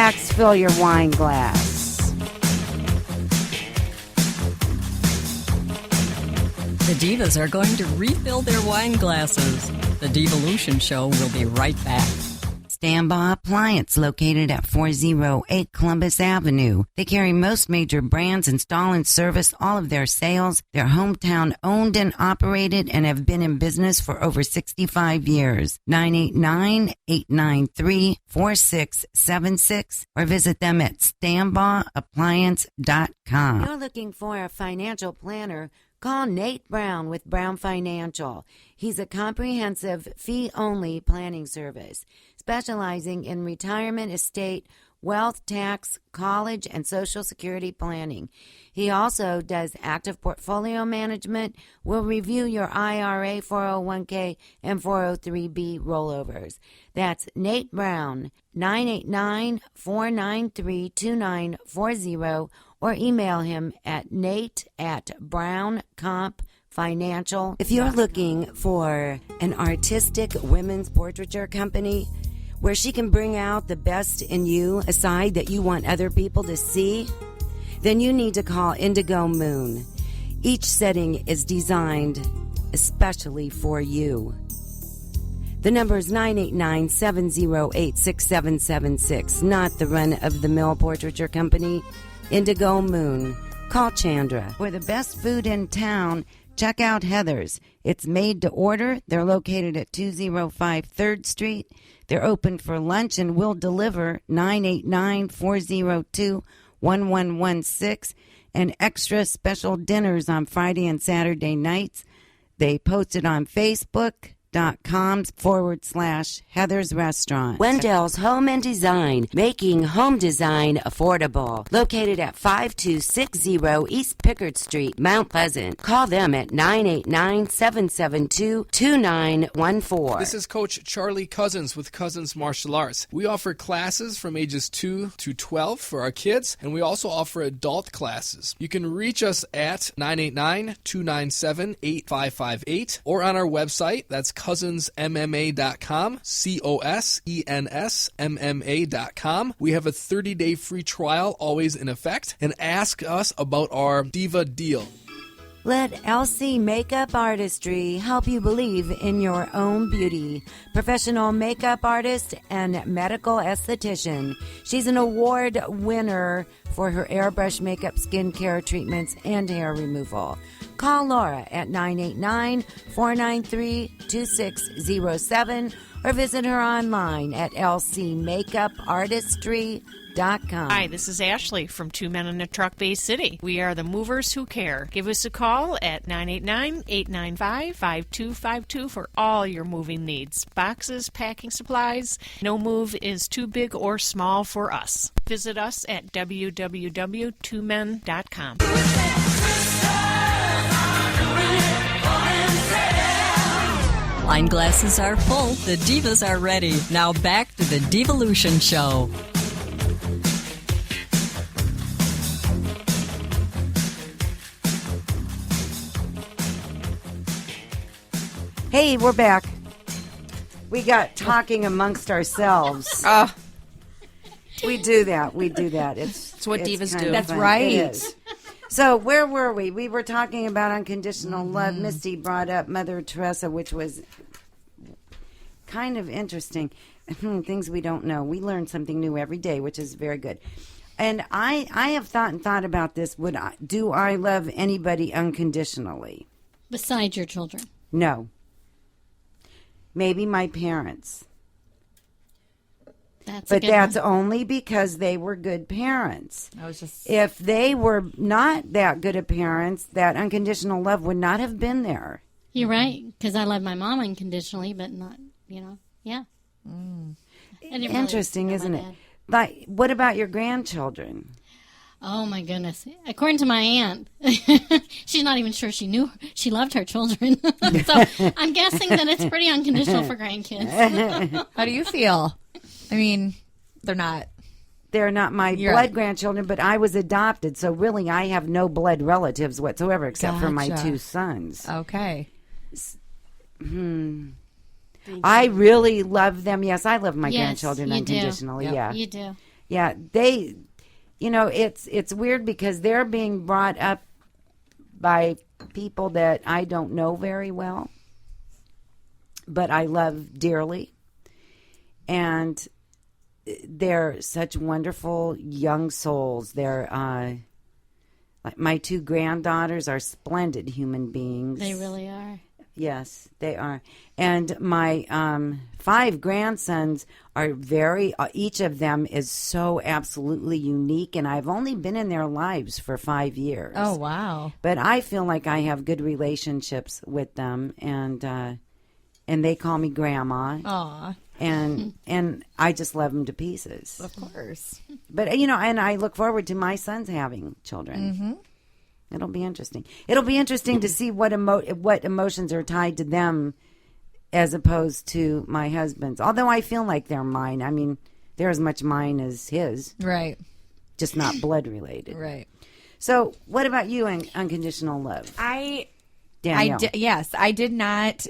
Relax, fill your wine glass. The Divas are going to refill their wine glasses. The Divalution Show will be right back. Standby Appliance, located at 408 Columbus Avenue. They carry most major brands, install and service all of their sales. They're hometown owned and operated and have been in business for over 65 years. 989-893-4676 or visit them at standbyappliance.com. If you're looking for a financial planner, call Nate Brown with Brown Financial. He's a comprehensive fee-only planning service, specializing in retirement, estate, wealth, tax, college, and Social Security planning. He also does active portfolio management, will review your IRA, 401k, and 403b rollovers. That's Nate Brown, 989-493-2940, or email him at nate@browncompfinancial. If you're looking for an artistic women's portraiture company where she can bring out the best in you, a side that you want other people to see, then you need to call Indigo Moon. Each setting is designed especially for you. The number is 989-708-6776, not the run-of-the-mill portraiture company. Indigo Moon. Call Chandra. For the best food in town, check out Heather's. It's made to order. They're located at 205 3rd Street. They're open for lunch and will deliver 989-402-1116 and extra special dinners on Friday and Saturday nights. They posted on Facebook.com/Heather's Restaurant. Wendell's Home and Design, making home design affordable. Located at 5260 East Pickard Street, Mount Pleasant. Call them at 989-772-2914. This is Coach Charlie Cousins with Cousins Martial Arts. We offer classes from ages 2 to 12 for our kids, and we also offer adult classes. You can reach us at 989-297-8558 or on our website. That's CousinsMMA.com, COSENSMMA.com. We have a 30-day free trial always in effect, and ask us about our Diva deal. Let LC Makeup Artistry help you believe in your own beauty. Professional makeup artist and medical esthetician. She's an award winner for her airbrush makeup, skincare treatments, and hair removal. Call Laura at 989-493-2607 or visit her online at lcmakeupartistry.com. Hi, this is Ashley from Two Men in a Truck Bay City. We are the movers who care. Give us a call at 989-895-5252 for all your moving needs. Boxes, packing supplies. No move is too big or small for us. Visit us at www.twomen.com. Wine glasses are full. The Divas are ready. Now back to the Divalution Show. Hey, we're back. We got talking amongst ourselves. We do that. It's what divas do. That's right. It is. So where were we? We were talking about unconditional love. Misty brought up Mother Teresa, which was kind of interesting. Things we don't know. We learn something new every day, which is very good. And I have thought about this. Do I love anybody unconditionally? Besides your children? No. Maybe my parents. That's only because they were good parents. If they were not that good of parents, that unconditional love would not have been there. You're right, because I love my mom unconditionally, but not, yeah. Interesting, isn't it? Like, what about your grandchildren? Oh, my goodness. According to my aunt, she's not even sure she loved her children. So I'm guessing that it's pretty unconditional for grandkids. How do you feel? I mean, they're not my blood grandchildren, but I was adopted, so really I have no blood relatives whatsoever except for my two sons. Okay. I really love them. Yes, I love my grandchildren unconditionally. Do. Yeah, you do. Yeah, it's weird because they're being brought up by people that I don't know very well, but I love dearly. And they're such wonderful young souls. They're like my 2 granddaughters are splendid human beings. They really are. Yes, they are. And my 5 grandsons are each of them is so absolutely unique, and I've only been in their lives for 5 years. Oh, wow. But I feel like I have good relationships with them, and they call me Grandma. Aw. And I just love them to pieces. Of course. But, and I look forward to my sons having children. Mm-hmm. It'll be interesting. It'll be interesting to see what emotions are tied to them as opposed to my husband's. Although I feel like they're mine. I mean, they're as much mine as his. Right. Just not blood related. Right. So what about you and unconditional love? Danielle. Yes, I did not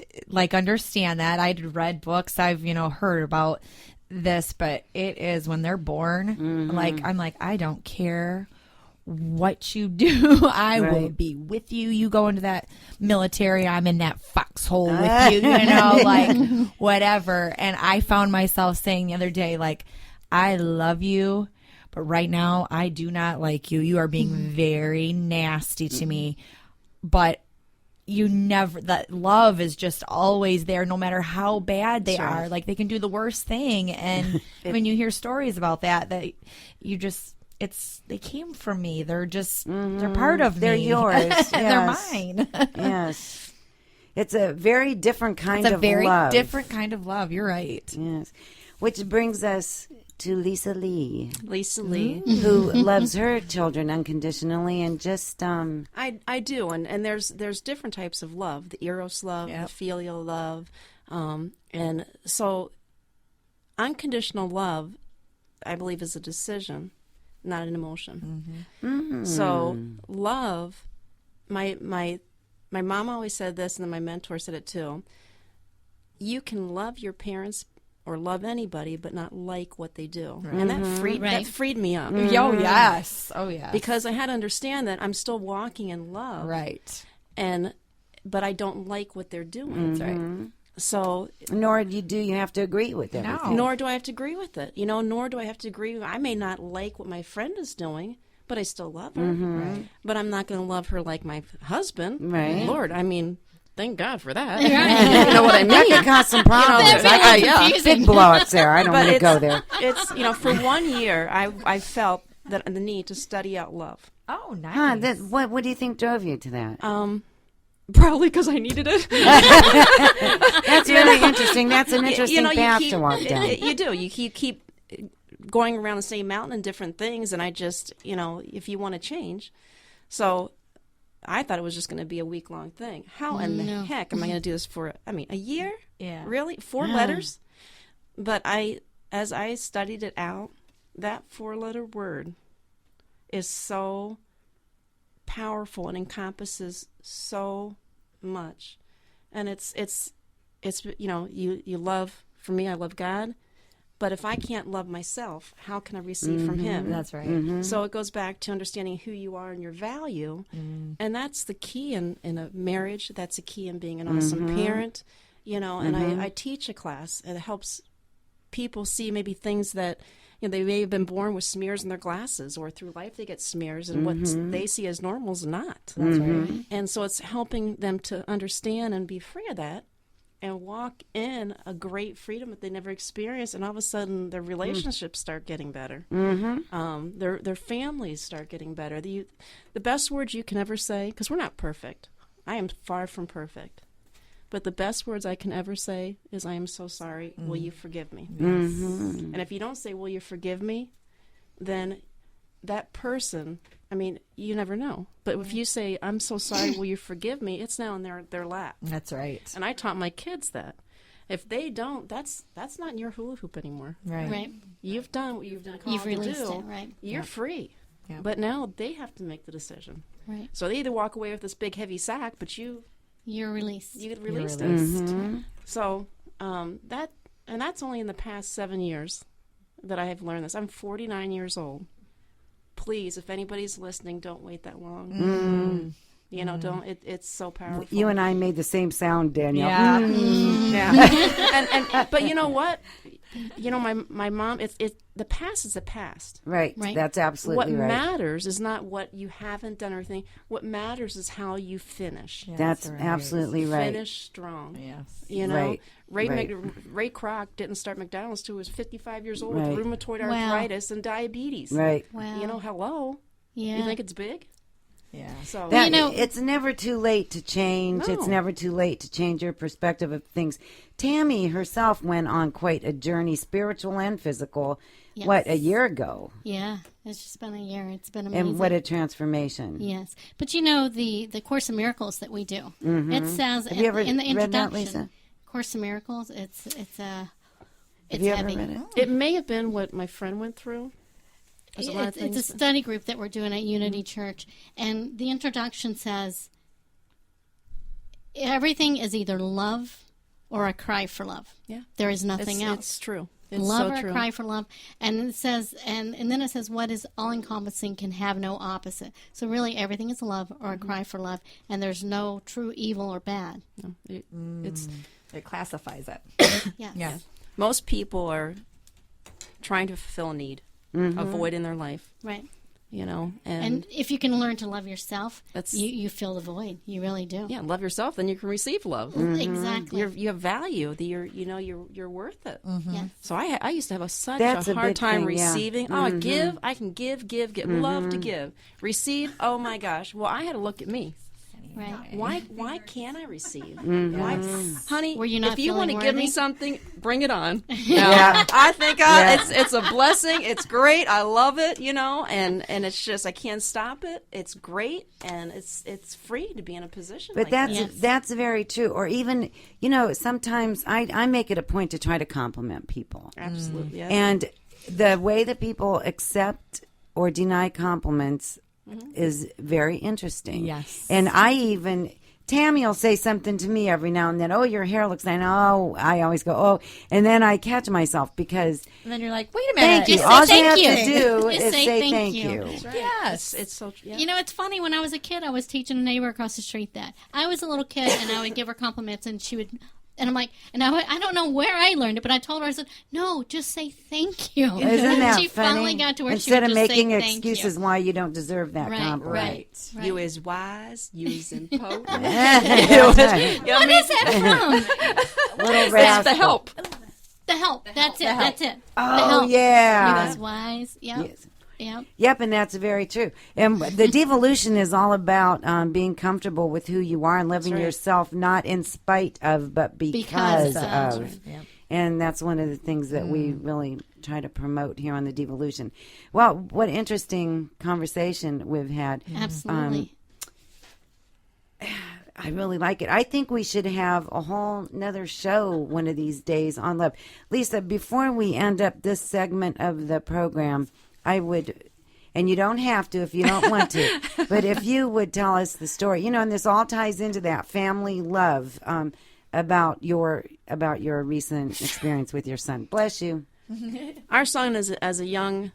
understand that. I'd read books. I've heard about this, but it is when they're born. Mm-hmm. I'm like, I don't care what you do. I will be with you. You go into that military, I'm in that foxhole with you. Whatever. And I found myself saying the other day, I love you, but right now I do not like you. You are being very nasty to me. But that love is just always there, no matter how bad they are. Like, they can do the worst thing. And when you hear stories about that you just, they came from me. They're just, they're part of they're me. Yours. Yes. They're mine. Yes. It's a very different kind of love. It's a very different kind of love. You're right. Yes. Which brings us to Lisa Lee. Lisa Lee. Who loves her children unconditionally and just... I do, and there's different types of love. The eros love, the filial love. And so unconditional love, I believe, is a decision, not an emotion. Mm-hmm. Mm-hmm. So love, my mom always said this, and then my mentor said it too. You can love your parents or love anybody, but not like what they do. Right. And that freed me up. Mm-hmm. Oh, yes. Oh, yes. Because I had to understand that I'm still walking in love. Right. But I don't like what they're doing. Mm-hmm. That's right. So... Nor do you have to agree with it. No. Nor do I have to agree with it. Nor do I have to agree. I may not like what my friend is doing, but I still love her. Mm-hmm. Right. But I'm not going to love her like my husband. Right. Lord, I mean... Thank God for that. You know what I mean? That could cause some problems. Big blow-ups there. I don't want to go there. It's for 1 year, I felt the need to study out love. Oh, nice. What do you think drove you to that? Probably because I needed it. That's really interesting. That's an interesting path to walk down. You do. You keep going around the same mountain and different things, and I just, if you want to change. So I thought it was just going to be a week-long thing. How in the heck am I going to do this for, a year? Yeah. Really? 4 letters? But as I studied it out, that 4-letter word is so powerful and encompasses so much. And it's you love, for me, I love God. But if I can't love myself, how can I receive from Him? That's right. Mm-hmm. So it goes back to understanding who you are and your value. And that's the key in a marriage. That's the key in being an awesome parent. And I teach a class. And it helps people see maybe things that they may have been born with smears in their glasses, or through life they get smears, and what they see as normal is not. That's right. And so it's helping them to understand and be free of that, and walk in a great freedom that they never experienced, and all of a sudden their relationships start getting better. Their families start getting better. The best words you can ever say, because we're not perfect. I am far from perfect. But the best words I can ever say is, I am so sorry. Will you forgive me? And if you don't say, will you forgive me, then that person, you never know. But if you say, I'm so sorry, will you forgive me, it's now in their lap. That's right. And I taught my kids that. If they don't, that's not in your hula hoop anymore. Right. You've done what you've done. You've released it, right. You're free. Yeah. But now they have to make the decision. Right. So they either walk away with this big heavy sack, but you're released. You get released it. So that's only in the past 7 years that I have learned this. I'm 49 years old. Please, if anybody's listening, don't wait that long. You know, don't. It's so powerful. You and I made the same sound, Danielle. Yeah. But you know what? You know, my mom. The past is the past. Right. That's absolutely What right. matters is not what you haven't done or anything. What matters is how you finish. Yeah, That's right. absolutely right. Finish strong. Yes. You know, Right. Ray Kroc didn't start McDonald's till he was 55 years old Right. with rheumatoid Wow. arthritis and diabetes. Right. Wow. You know, hello. Yeah. You think it's big? Yeah. So That, you know- it's never too late to change. No. It's never too late to change your perspective of things. Tammy herself went on quite a journey, spiritual and physical, Yes. a year ago? Yeah, it's just been a year. It's been amazing. And what a transformation. Yes, but you know the Course in Miracles that we do. It says Have you ever in the read that, introduction, Lisa? Course in Miracles. It's Have you ever heavy. read it? it may have been what my friend went through. There's a lot of It's a things. study group that we're doing at Unity Church, and the introduction says everything is either love or a cry for love. Yeah. There is nothing else. It's true. It's Love so or true. cry for love, and it says, and then it says, what is all encompassing can have no opposite. So really, everything is love or a cry for love, and there's no true evil or bad. It's It classifies it. Yes. Yeah. most people are trying to fulfill a need, a void in their life. Right. You know, And if you can learn to love yourself, That's- you fill the void. You really do. yeah, love yourself, then you can receive love. Exactly. You have value. That you're worth it. Yes. So I used to have such That's a a hard big time thing, yeah. receiving. Oh, give. I can give. Love to give. Receive. Oh my gosh. Well, I had to look at me. Right. Why can't I receive? Why, honey? Were you not if you want to feeling give me worthy? something, bring it on. Yeah. I think Yeah. it's a blessing. It's great. I love it. You know, and it's just I can't stop it. It's great, and it's free to be in a position. But like that's that. Yes. that's very true. Or even, sometimes I make it a point to try to compliment people. Absolutely. Yeah. And the way that people accept or deny compliments is very interesting. Yes. And Tammy will say something to me every now and then. Oh, your hair looks nice. Oh, I always go, oh. And then I catch myself because And then you're like, wait a minute. thank you. Just All say you have thank to you. do Just is say say thank thank you. you. That's right. Yes. It's so yeah. You know, it's funny. When I was a kid, I was teaching a neighbor across the street that. I was a little kid, and I would give her compliments, and she would... And I'm like, and I don't know where I learned it, but I told her, I said, no, just say thank you. Isn't that she funny? finally got to where Instead she of would just making say thank excuses you. why you don't deserve that Right, compliment. right. You is wise, you is impotent. What is that from? Little It's rascal. the help. The help. That's it. That's it. The Oh, help. You yeah. was wise. Yep. Yes. Yep. Yep, and that's very true. And the devolution is all about being comfortable with who you are and living right. yourself not in spite of, but because Because of. of. Yep. And that's one of the things that we really try to promote here on the devolution. Well, what interesting conversation we've had. Absolutely. I really like it. I think we should have a whole nother show one of these days on love. Lisa, before we end up this segment of the program, I would, and you don't have to if you don't want to, but if you would tell us the story, and this all ties into that family love, about your recent experience with your son. Bless you. Our son, as a young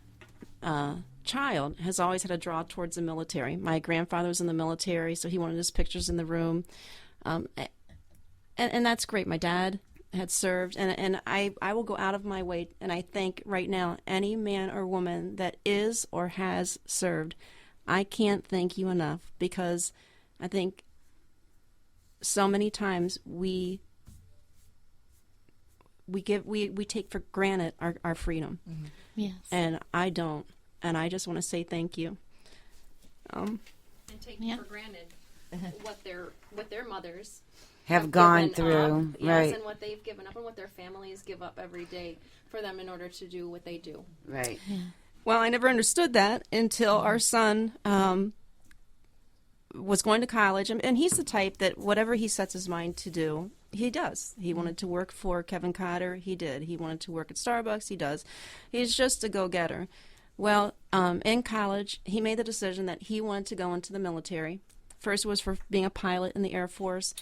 child, has always had a draw towards the military. My grandfather was in the military, so he wanted his pictures in the room. And that's great. My dad had served, and I will go out of my way, and I think right now, any man or woman that is or has served, I can't thank you enough, because I think so many times we take for granted our freedom. Yes. And I don't. And I just want to say thank you. And take Yeah. for granted what their mothers Have gone given through, up, yes, right, and what they've given up, and what their families give up every day for them in order to do what they do. right. Well, I never understood that until our son was going to college. And he's the type that whatever he sets his mind to do, he does. He wanted to work for Kevin Cotter. He did. He wanted to work at Starbucks. He does. He's just a go-getter. Well, in college, he made the decision that he wanted to go into the military. First was for being a pilot in the Air Force.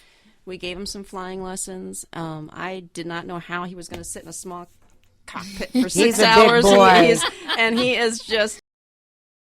We gave him some flying lessons. I did not know how he was going to sit in a small cockpit for He's 6 a big hours, boy. and he is just